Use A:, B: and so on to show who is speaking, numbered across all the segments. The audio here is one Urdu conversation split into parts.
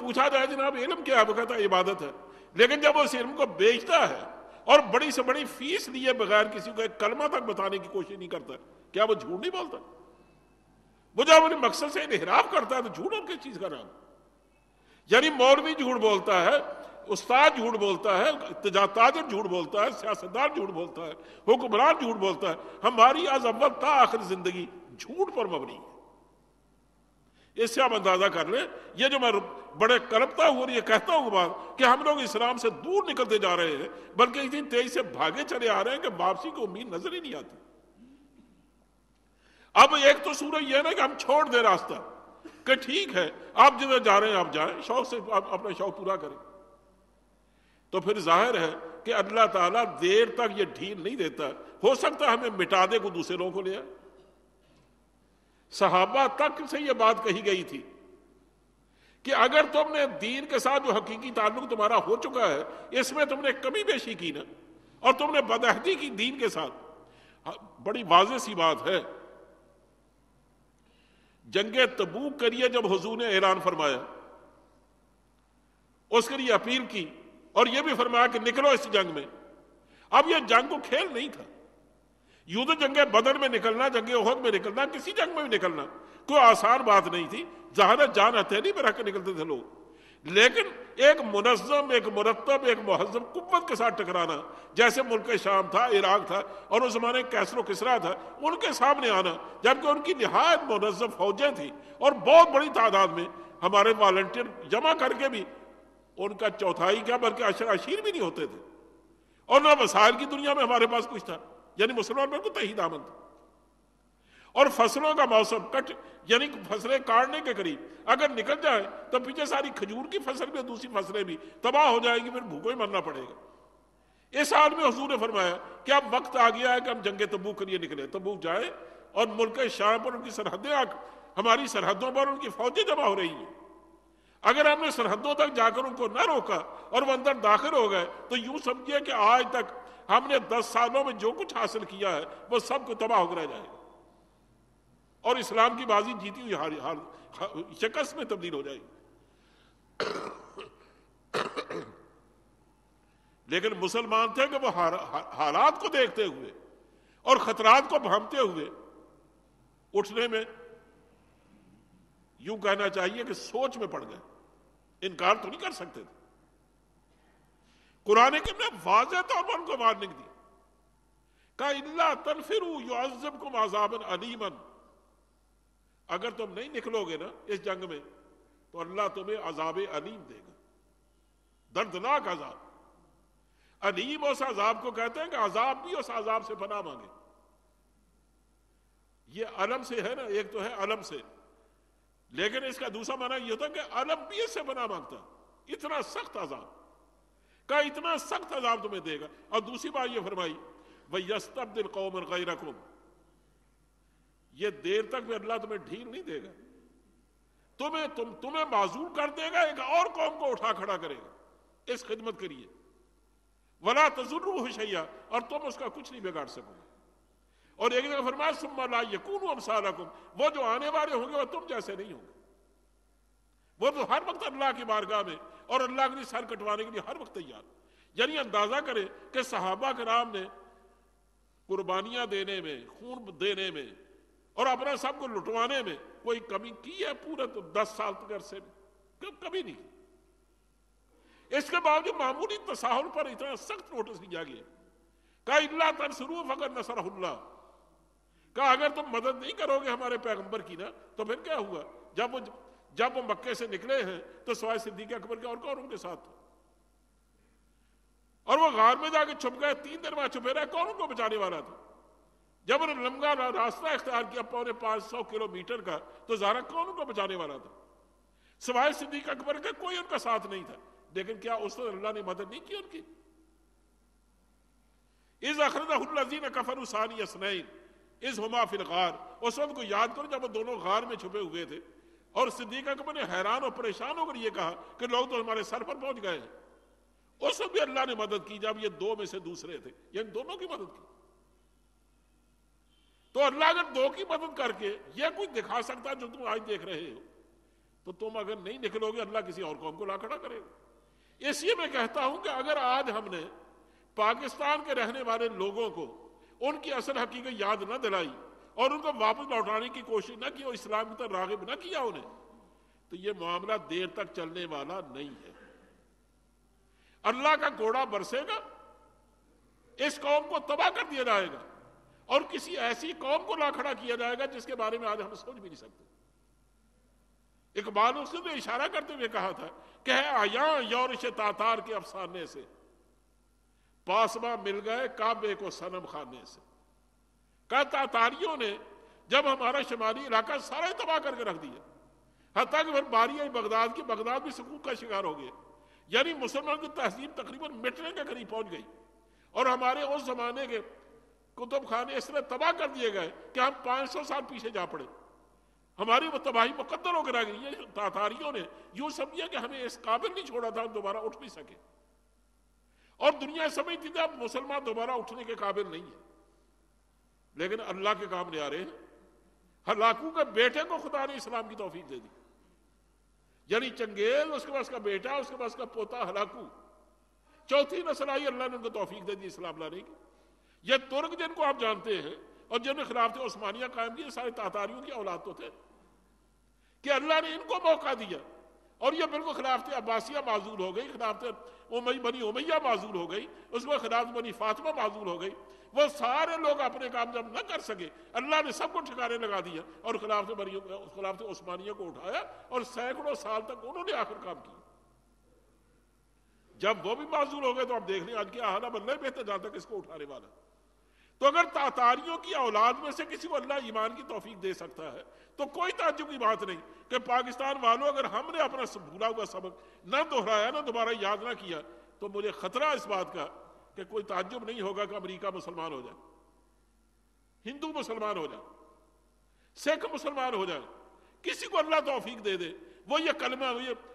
A: پوچھا جائے جناب علم کیا ہے، وہ کہتا ہے عبادت ہے، لیکن جب وہ اس علم کو بیچتا ہے اور بڑی سے بڑی فیس لیے بغیر کسی کو ایک کلمہ تک بتانے کی کوشش نہیں کرتا، کیا وہ جھوٹ نہیں بولتا؟ وہ جب اپنے مقصد سے انحراف کرتا ہے تو جھوٹ اور کس چیز کا نام؟ یعنی مولوی جھوٹ بولتا ہے، استاد جھوٹ بولتا ہے، تاجر جھوٹ بولتا ہے، سیاستدار جھوٹ بولتا ہے، حکمران جھوٹ بولتا ہے، ہماری از اول تا آخر زندگی جھوٹ پر مبنی ہے۔ اس سے آپ اندازہ کر لیں، یہ جو میں بڑے کلپتا ہوں اور یہ کہتا ہوں بات کہ ہم لوگ اسلام سے دور نکلتے جا رہے ہیں، بلکہ اتنی تیزی سے بھاگے چلے آ رہے ہیں کہ واپسی کو امید نظر ہی نہیں آتی۔ اب ایک تو صورت یہ ہے نا کہ ہم چھوڑ دیں راستہ کہ ٹھیک ہے آپ جدھر جا رہے ہیں آپ جائیں، شوق سے اپنا شوق پورا کریں، تو پھر ظاہر ہے کہ اللہ تعالیٰ دیر تک یہ ڈھیل نہیں دیتا، ہو سکتا ہے ہمیں مٹا دے کو دوسرے لوگوں کو لے آئے۔ صحابہ تک سے یہ بات کہی گئی تھی کہ اگر تم نے دین کے ساتھ جو حقیقی تعلق تمہارا ہو چکا ہے اس میں تم نے کمی بیشی کی نا اور تم نے بدعہدی کی دین کے ساتھ، بڑی واضح سی بات ہے۔ جنگ تبوک کے لیے جب حضور نے اعلان فرمایا، اس کے لیے اپیل کی اور یہ بھی فرمایا کہ نکلو اس جنگ میں، اب یہ جنگ کو کھیل نہیں تھا، یوں تو جنگ بدر میں نکلنا، جنگ احد میں نکلنا، کسی جنگ میں بھی نکلنا کوئی آسان بات نہیں تھی، ظاہر جان ہتھیلی میں رکھ کے نکلتے تھے لوگ، لیکن ایک منظم، ایک مرتب، ایک مہذب قوت کے ساتھ ٹکرانا، جیسے ملک شام تھا، عراق تھا اور اس زمانے کیسر و کسرا تھا، ان کے سامنے آنا، جبکہ ان کی نہایت منظم فوجیں تھیں اور بہت بڑی تعداد میں ہمارے والنٹیئر جمع کر کے بھی ان کا چوتھائی کیا بلکہ عشیر بھی نہیں ہوتے تھے، اور نہ وسائل کی دنیا میں ہمارے پاس کچھ تھا، یعنی مسلمان بالکل تحید آمن تھا، اور فصلوں کا موسم یعنی فصلیں کاٹنے کے قریب اگر نکل جائے تو پیچھے ساری کھجور کی فصل بھی دوسری فصلیں بھی تباہ ہو جائے گی، پھر بھوکوں ہی مرنا پڑے گا۔ اس حال میں حضور نے فرمایا کہ اب وقت آ گیا ہے کہ ہم جنگ تبوک کے لیے نکلے، تبوک جائے اور ملک شام پر ان کی سرحدیں ہماری سرحدوں پر ان کی فوجیں جمع ہو رہی ہیں، اگر ہم نے سرحدوں تک جا کر ان کو نہ روکا اور وہ اندر داخل ہو گئے تو یوں سمجھیے کہ آج تک ہم نے 10 سالوں میں جو کچھ حاصل کیا ہے وہ سب کو تباہ ہو کر رہ جائے گا، اور اسلام کی بازی جیتی ہوئی شکست میں تبدیل ہو جائے گی۔ لیکن مسلمان تھے کہ وہ حالات کو دیکھتے ہوئے اور خطرات کو بھانپتے ہوئے اٹھنے میں یوں کہنا چاہیے کہ سوچ میں پڑ گئے، انکار تو نہیں کر سکتے تھے۔ قرآن کریم نے واضح طور پر ان کو وارننگ دی، کہا الا تنفروا يعذبكم عذابا علیما، اگر تم نہیں نکلو گے نا اس جنگ میں تو اللہ تمہیں عذاب علیم دے گا، دردناک عذاب۔ علیم اس عذاب کو کہتے ہیں کہ عذاب بھی اس عذاب سے پناہ مانگے، یہ علم سے ہے نا، ایک تو ہے علم سے، لیکن اس کا دوسرا معنی یہ ہوتا ہے کہ علم بھی اس سے پناہ مانگتا، اتنا سخت عذاب، کہ اتنا سخت عذاب تمہیں دے گا۔ اور دوسری بات یہ فرمائی وَيَسْتَبْدِلْ قَوْمًا غَيْرَكُمْ، یہ دیر تک بھی اللہ تمہیں ڈھیل نہیں دے گا، تمہیں معذور کر دے گا، ایک اور قوم کو اٹھا کھڑا کرے گا اس خدمت کے لیے، وَلَا تَضُرُّوهُ شَيْئًا، اور تم اس کا کچھ نہیں بگاڑ سکو گے۔ اور ایک جگہ فرمایا ثُمَّ لَا يَكُونُوا أَمْثَالَكُمْ، وہ جو آنے والے ہوں گے وہ تم جیسے نہیں ہوں گے، وہ تو ہر وقت اللہ کی بارگاہ میں اور اللہ کے لیے سر کٹوانے کے لیے ہر وقت تیار۔ یعنی اندازہ کرے کہ صحابہ کرام نے قربانیاں دینے میں، خون دینے میں اور اپنا سب کو لٹوانے میں کوئی کمی کی ہے پورے تو 10 سال تک عرصے میں؟ کبھی نہیں کی۔ اس کے باوجود معمولی تساہل پر اتنا سخت نوٹس لیا گیا، کہا الا تنصروہ فقد نصرہ اللہ، کہا اگر تم مدد نہیں کرو گے ہمارے پیغمبر کی نا تو پھر کیا ہوا؟ جب وہ مکے سے نکلے ہیں تو سوائے صدیق اکبر کے اور کون ان کے ساتھ تھا، اور وہ غار میں جا کے چھپ گئے، 3 دن وہاں چھپے رہے، کون ان کو بچانے والا تھا؟ جب انہوں نے لمبا راستہ اختیار کیا 550 کلومیٹر کا تو ظاہر کون ان کو بچانے والا تھا؟ سوائے صدیق اکبر کے کوئی ان کا ساتھ نہیں تھا، لیکن کیا اس وقت اللہ نے مدد نہیں کی ان کی؟ اذ اخرجہ الذین کفروا ثانی اثنین اذ ہما فی الغار، اس وقت کو یاد کرو جب وہ دونوں غار میں چھپے ہوئے تھے اور صدیق اکبر نے حیران اور پریشان ہو کر یہ کہا کہ لوگ تو ہمارے سر پر پہنچ گئے ہیں۔ اس وقت بھی اللہ نے مدد کی جب یہ 2 میں سے دوسرے تھے، یعنی دونوں کی مدد کی۔ تو اللہ اگر 2 کی مدد کر کے یہ کچھ دکھا سکتا جو تم آج دیکھ رہے ہو تو تم اگر نہیں نکلو گے اللہ کسی اور قوم کو لا کھڑا کرے گا۔ اس لیے میں کہتا ہوں کہ اگر آج ہم نے پاکستان کے رہنے والے لوگوں کو ان کی اصل حقیقت یاد نہ دلائی اور ان کو واپس لوٹانے کی کوشش نہ کی اور اسلام کی طرف راغب نہ کیا انہیں، تو یہ معاملہ دیر تک چلنے والا نہیں ہے۔ اللہ کا گھوڑا برسے گا، اس قوم کو تباہ کر دیا جائے گا اور کسی ایسی قوم کو لا کھڑا کیا جائے گا جس کے بارے میں آج ہم سوچ بھی نہیں سکتے۔ اقبال اس نے اشارہ کرتے ہوئے کہا تھا کہ ہے آیاں یورش تاتار کے افسانے سے، پاسباں مل گئے کعبے کو صنم خانے سے۔ کہا تاتاریوں نے جب ہمارا شمالی علاقہ سارا تباہ کر کے رکھ دیا، حتیٰ کہ پھر باری آئی بغداد کی، بغداد بھی سقوط کا شکار ہو گیا، یعنی مسلمان کی تہذیب تقریباً مٹنے کے قریب پہنچ گئی، اور ہمارے اس زمانے کے کتب خانے اس طرح تباہ کر دیے گئے کہ ہم 500 سال پیچھے جا پڑے، ہماری وہ تباہی مقدر ہو کر آ گئی۔ یہ تاتاریوں نے یوں سمجھا کہ ہمیں اس قابل نہیں چھوڑا تھا ہم دوبارہ اٹھ نہیں سکے، اور دنیا سمجھتی تھی اب مسلمان دوبارہ اٹھنے کے قابل نہیں ہے، لیکن اللہ کے کام لے آ رہے ہیں۔ ہلاکو کے بیٹے کو خدا نے اسلام کی توفیق دے دی، یعنی چنگیز، اس کے بعد اس کا بیٹا، اس کے بعد اس کا پوتا ہلاکو، چوتھی نسل آئی، اللہ نے ان کو توفیق دے دی اسلام لانے کی۔ یہ ترک جن کو آپ جانتے ہیں اور جن نے خلافت عثمانیہ قائم کی، سارے تاتاریوں کی اولاد تو تھے، کہ اللہ نے ان کو موقع دیا اور یہ بالکل خلافت عباسیہ معزول ہو گئی، خلافت بنی امیہ معزول ہو گئی، اس میں خلافت بنی فاطمہ معزول ہو گئی۔ وہ سارے لوگ اپنے کام جب نہ کر سکے، اللہ نے سب کو ٹھکانے لگا دیا اور خلافت عثمانیہ کو اٹھایا اور سینکڑوں سال تک انہوں نے آخر کام کیا۔ جب وہ بھی معزول ہو گئے تو آپ دیکھ لیں آج کیا حال ہے، اللہ بہتر جانتا کہ اس کو اٹھانے والا۔ تو اگر تاتاریوں کی اولاد میں سے کسی کو اللہ ایمان کی توفیق دے سکتا ہے تو کوئی تعجب کی بات نہیں کہ پاکستان والوں اگر ہم نے اپنا بھولا ہوا سبق نہ دہرایا، نہ دوبارہ یاد نہ کیا، تو مجھے خطرہ اس بات کا کہ کوئی تعجب نہیں ہوگا کہ امریکہ مسلمان ہو جائے، ہندو مسلمان ہو جائے، سکھ مسلمان ہو جائے، کسی کو اللہ توفیق دے دے، وہ یہ کلمہ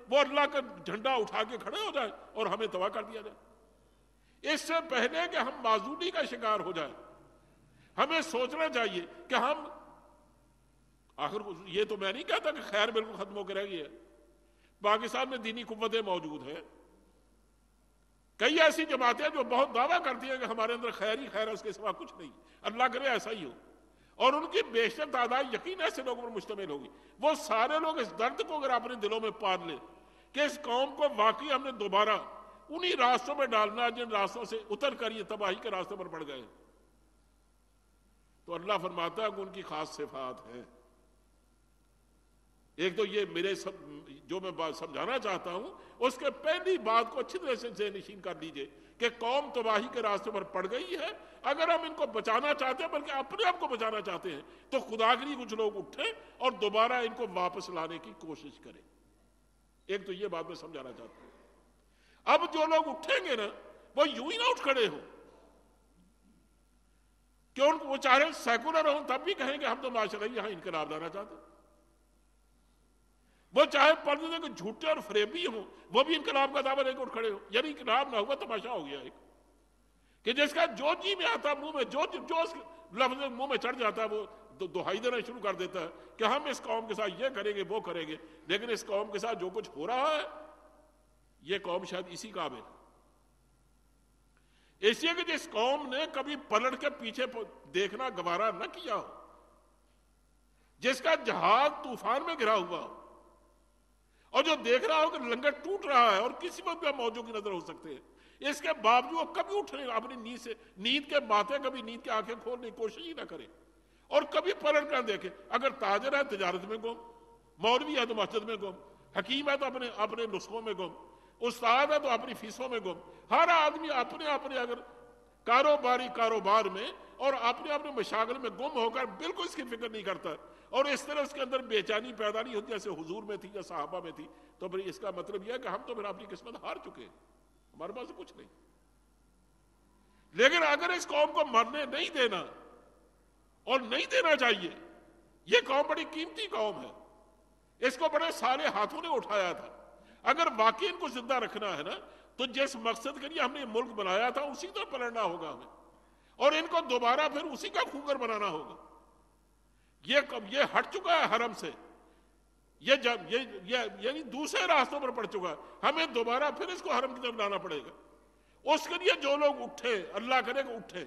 A: وہ اللہ کا جھنڈا اٹھا کے کھڑے ہو جائے اور ہمیں تباہ کر دیا جائے۔ اس سے پہلے کہ ہم معزولی کا شکار ہو جائیں، ہمیں سوچنا چاہیے کہ ہم آخر یہ تو میں نہیں کہتا کہ خیر بالکل ختم ہو کے رہ گئی ہے، پاکستان میں دینی قوتیں موجود ہیں، کئی ایسی جماعتیں جو بہت دعویٰ کرتی ہیں کہ ہمارے اندر خیر ہی خیر ہے، اس کے سوا کچھ نہیں، اللہ کرے ایسا ہی ہو، اور ان کی بیشتر تعداد یقین ایسے لوگوں پر مشتمل ہوگی۔ وہ سارے لوگ اس درد کو اگر اپنے دلوں میں پال لیں کہ اس قوم کو واقعی ہم نے دوبارہ انہی راستوں میں ڈالنا جن راستوں سے اتر کر یہ تباہی کے راستوں پر پڑ گئے، تو اللہ فرماتا ہے کہ ان کی خاص صفات ہیں۔ ایک تو یہ میرے جو میں بات سمجھانا چاہتا ہوں، اس کے پہلی بات کو اچھی طرح سے ذہن نشین کر لیجئے کہ قوم تباہی کے راستے پر پڑ گئی ہے۔ اگر ہم ان کو بچانا چاہتے ہیں، بلکہ اپنے آپ کو بچانا چاہتے ہیں، تو خدا کے لیے کچھ لوگ اٹھیں اور دوبارہ ان کو واپس لانے کی کوشش کریں۔ ایک تو یہ بات میں سمجھانا چاہتا ہوں۔ اب جو لوگ اٹھیں گے نا، وہ یوں ہی نہ اٹھ کھڑے ہوں کہ ان کو وہ چاہے سیکولر ہوں تب بھی کہیں کہ ہم تو معاشرہ یہاں انقلاب لانا چاہتے ہیں، وہ چاہے پردے کے جھوٹے اور فریبی ہوں وہ بھی انقلاب کا دعویٰ لے کے اٹھ کھڑے ہوں، یعنی انقلاب نہ ہوا تماشا ہو گیا ایک کہ جس کا جو جی میں آتا منہ میں جو لفظ منہ میں چڑھ جاتا ہے وہ دہائی دینا شروع کر دیتا ہے کہ ہم اس قوم کے ساتھ یہ کریں گے وہ کریں گے، لیکن اس قوم کے ساتھ جو کچھ ہو رہا ہے یہ قوم شاید اسی قابل ہے۔ اس لیے کہ جس قوم نے کبھی پلٹ کے پیچھے دیکھنا گوارا نہ کیا ہو، جس کا جہاز طوفان میں گرا ہوا ہو، اور جو دیکھ رہا ہو کہ لنگر ٹوٹ رہا ہے اور کسی وقت بھی موجوں کی نظر ہو سکتے ہیں، اس کے باوجود کبھی اٹھنے اپنی نیند کے باتیں، کبھی نیند کی آنکھیں کھولنے کی کوشش ہی نہ کرے اور کبھی پلٹ کر دیکھے۔ اگر تاجر ہے تجارت میں گم، مولوی ہے تو مسجد میں گم، حکیم ہے تو اپنے نسخوں میں گم، استاد ہے تو اپنی فیسوں میں گم، ہر آدمی اپنے اگر کاروبار میں اور اپنے مشاغل میں گم ہو کر بالکل اس کی فکر نہیں کرتا، اور اس طرح اس کے اندر بے چینی پیدا نہیں ہوتی جیسے حضور میں تھی یا صحابہ میں تھی، تو پھر اس کا مطلب یہ ہے کہ ہم تو پھر اپنی قسمت ہار چکے ہیں، ہمارے پاس کچھ نہیں۔ لیکن اگر اس قوم کو مرنے نہیں دینا اور نہیں دینا چاہیے، یہ قوم بڑی قیمتی قوم ہے، اس کو بڑے سارے ہاتھوں نے اٹھایا تھا، اگر واقعی ان کو زندہ رکھنا ہے نا تو جس مقصد کے لیے ہم نے ملک بنایا تھا اسی طرح پلٹنا ہوگا ہمیں، اور ان کو دوبارہ پھر اسی کا کھوگر بنانا ہوگا۔ یہ ہٹ چکا ہے حرم سے، یعنی دوسرے راستوں پر پڑ چکا، ہمیں دوبارہ پھر اس کو حرم کی طرف لانا پڑے گا۔ اس کے لیے جو لوگ اٹھے، اللہ کرے کہ اٹھے،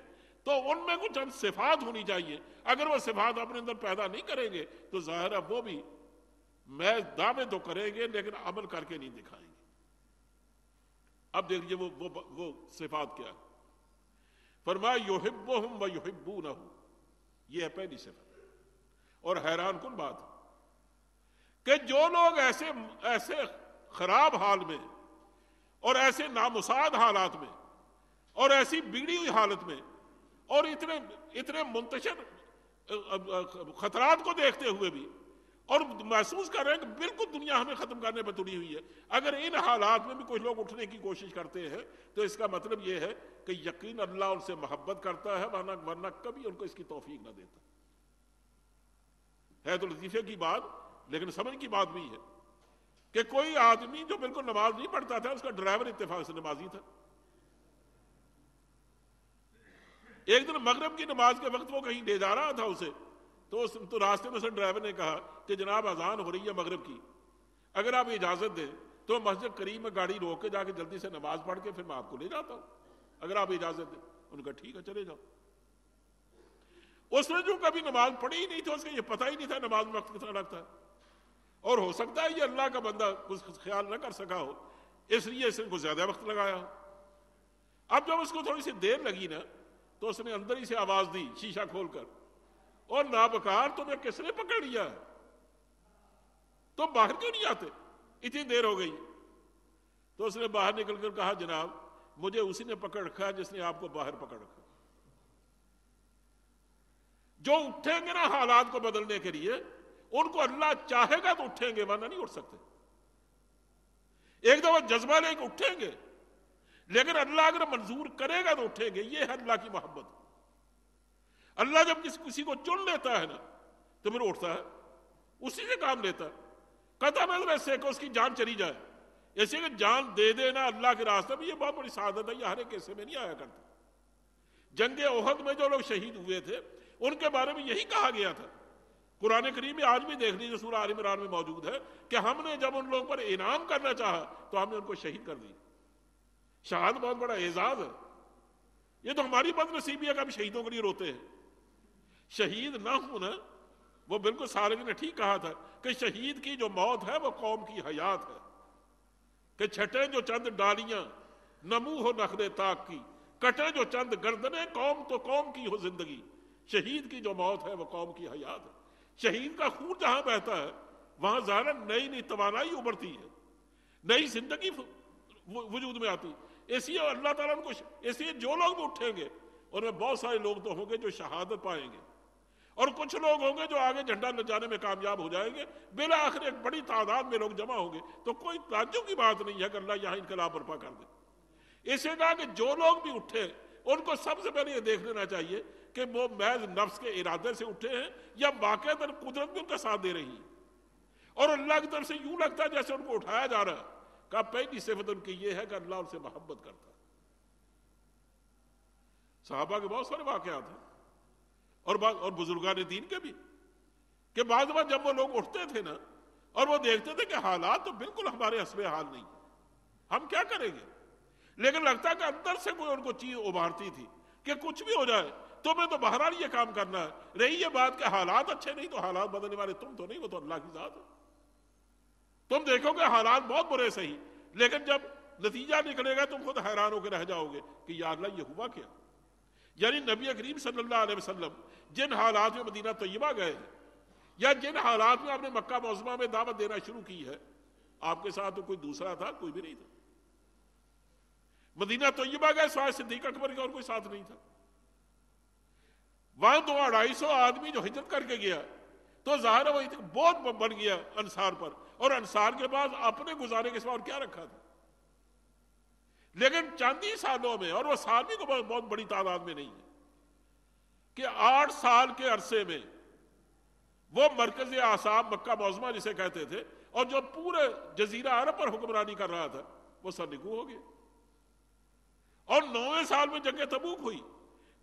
A: تو ان میں کچھ صفات ہونی چاہیے۔ اگر وہ صفات اپنے اندر پیدا نہیں کریں گے تو ظاہر ہے وہ بھی میں دعوے تو کریں گے لیکن عمل کر کے نہیں دکھائیں گے۔ اب دیکھ لیجیے وہ صفات کیا ہے۔ فرمایا یحبہم و یحبونہ، یہ ہے پہلی صفت۔ اور حیران کن بات ہے کہ جو لوگ ایسے خراب حال میں اور ایسے نامساعد حالات میں اور ایسی بگڑی ہوئی حالت میں اور اتنے منتشر خطرات کو دیکھتے ہوئے بھی اور محسوس کر رہے ہیں کہ بالکل دنیا ہمیں ختم کرنے پر تلی ہوئی ہے، اگر ان حالات میں بھی کچھ لوگ اٹھنے کی کوشش کرتے ہیں تو اس کا مطلب یہ ہے کہ یقین اللہ ان سے محبت کرتا ہے، ورنہ کبھی ان کو اس کی توفیق نہ دیتا۔ ہے تو لطیفے کی بات لیکن سمجھ کی بات بھی ہے کہ کوئی آدمی جو بالکل نماز نہیں پڑھتا تھا، اس کا ڈرائیور اتفاق سے نمازی تھا۔ ایک دن مغرب کی نماز کے وقت وہ کہیں لے جا رہا تھا اسے، تو راستے میں سے ڈرائیور نے کہا کہ جناب اذان ہو رہی ہے مغرب کی، اگر آپ اجازت دیں تو مسجد کریم میں گاڑی روک کے جا کے جلدی سے نماز پڑھ کے پھر میں آپ کو لے جاتا ہوں، اگر آپ اجازت دیں۔ ان کا ٹھیک ہے چلے جاؤ۔ اس نے جو کبھی نماز پڑھی ہی نہیں تھی، اس کو یہ پتہ ہی نہیں تھا نماز میں وقت کتنا لگتا ہے، اور ہو سکتا ہے یہ اللہ کا بندہ کچھ خیال نہ کر سکا ہو اس لیے اس نے کو زیادہ وقت لگایا ہو۔ اب جب اس کو تھوڑی سی دیر لگی نا تو اس نے اندر ہی سے آواز دی شیشہ کھول کر، اور نابکار تمہیں کس نے پکڑ لیا، تم باہر کیوں نہیں آتے، اتنی دیر ہو گئی۔ تو اس نے باہر نکل کر کہا جناب مجھے اسی نے پکڑ رکھا ہے جس نے آپ کو باہر پکڑ رکھا۔ جو اٹھیں گے نا حالات کو بدلنے کے لیے، ان کو اللہ چاہے گا تو اٹھیں گے ورنہ نہیں اٹھ سکتے۔ ایک دفعہ جذبہ لے کے اٹھیں گے لیکن اللہ اگر منظور کرے گا تو اٹھیں گے، یہ ہے اللہ کی محبت۔ اللہ جب کسی کو چن لیتا ہے نا تو پھر اٹھتا ہے، اسی سے کام لیتا ہے۔ قطع نظر ایسے کہ اس کی جان چلی جائے، ایسے کہ جان دے دینا اللہ کے راستے میں، یہ بہت بڑی سعادت ہے، یہ ہر ایک حصے میں نہیں آیا کرتا۔ جنگ احد میں جو لوگ شہید ہوئے تھے ان کے بارے میں یہی کہا گیا تھا۔ قرآن کریم میں آج بھی دیکھ لیجیے سورہ آل عمران میں موجود ہے کہ ہم نے جب ان لوگوں پر انعام کرنا چاہا تو ہم نے ان کو شہید کر دی۔ شہادت بہت بڑا اعزاز ہے، یہ تو ہماری بد نصیبی ہے کہ ہم شہیدوں کے لیے روتے ہیں۔ شہید نہ ہونا، وہ بالکل سارے نے ٹھیک کہا تھا کہ شہید کی جو موت ہے وہ قوم کی حیات ہے، کہ چھٹیں جو چند ڈالیاں نمو ہو نخل طاق کی، کٹے جو چند گردنیں قوم تو قوم کی ہو زندگی۔ شہید کی جو موت ہے وہ قوم کی حیات ہے۔ شہید کا خون جہاں بہتا ہے وہاں ظاہر نئی توانائی ابھرتی ہے، نئی زندگی وجود میں آتی۔ اس لیے اللہ تعالیٰ کو، اس لیے جو لوگ بھی اٹھیں گے ان میں بہت سارے لوگ تو ہوں گے جو شہادت پائیں گے، اور کچھ لوگ ہوں گے جو آگے جھنڈا لہرانے میں کامیاب ہو جائیں گے، بالآخر ایک بڑی تعداد میں لوگ جمع ہوں گے۔ تو کوئی تعجب کی بات نہیں ہے کہ اللہ یہاں انقلاب برپا کر دے۔ اسے کہا کہ جو لوگ بھی اٹھے ان کو سب سے پہلے یہ دیکھ لینا چاہیے کہ وہ محض نفس کے ارادے سے اٹھے ہیں یا واقعتاً قدرت بھی ان کا ساتھ دے رہی ہے، اور اللہ کی طرف سے یوں لگتا ہے جیسے ان کو اٹھایا جا رہا ہے۔ کہا پہلی صفت ان کی یہ ہے کہ اللہ ان سے محبت کرتا ہے۔ صحابہ کے بہت سارے واقعات ہیں اور بزرگان دین کے بھی، کہ بعض بار جب وہ لوگ اٹھتے تھے نا اور وہ دیکھتے تھے کہ حالات تو بالکل ہمارے حسب حال نہیں، ہم کیا کریں گے، لیکن لگتا ہے کہ اندر سے کوئی ان کو چیز ابھارتی تھی کہ کچھ بھی ہو جائے تمہیں تو بہرحال یہ کام کرنا ہے۔ رہی یہ بات کہ حالات اچھے نہیں تو حالات بدلنے والے تم تو نہیں، وہ تو اللہ کی ذات ہے۔ تم دیکھو گے حالات بہت برے صحیح، لیکن جب نتیجہ نکلے گا تم خود حیران ہو کے رہ جاؤ گے کہ یا اللہ یہ ہوا کیا۔ یعنی نبی کریم صلی اللہ علیہ وسلم جن حالات میں مدینہ طیبہ گئے ہیں یا جن حالات میں آپ نے مکہ معظمہ میں دعوت دینا شروع کی ہے، آپ کے ساتھ تو کوئی دوسرا تھا، کوئی بھی نہیں تھا۔ مدینہ طیبہ گئے سوائے صدیق اکبر کے اور کوئی ساتھ نہیں تھا۔ وہاں 200-250 آدمی جو ہجرت کر کے گیا تو ظاہر ہے وہ بہت بن گیا انصار پر، اور انصار کے پاس اپنے گزارے کے سوا اور کیا رکھا تھا۔ لیکن چند ہی سالوں میں، اور وہ سال بھی کو بہت بڑی تعداد میں نہیں ہے، کہ 8 سال کے عرصے میں وہ مرکز اعصاب مکہ معظمہ جسے کہتے تھے اور جو پورے جزیرہ عرب پر حکمرانی کر رہا تھا وہ سرنگوں ہو گیا۔ اور 9ویں سال میں جنگ تبوک ہوئی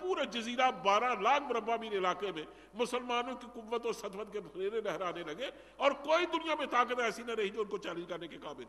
A: پورے جزیرہ 12 لاکھ مربع میل علاقے میں مسلمانوں کی قوت و سطوت کے پھیرے لہرانے لگے، اور کوئی دنیا میں طاقت ایسی نہ رہی جو ان کو چیلنج کرنے کے قابل۔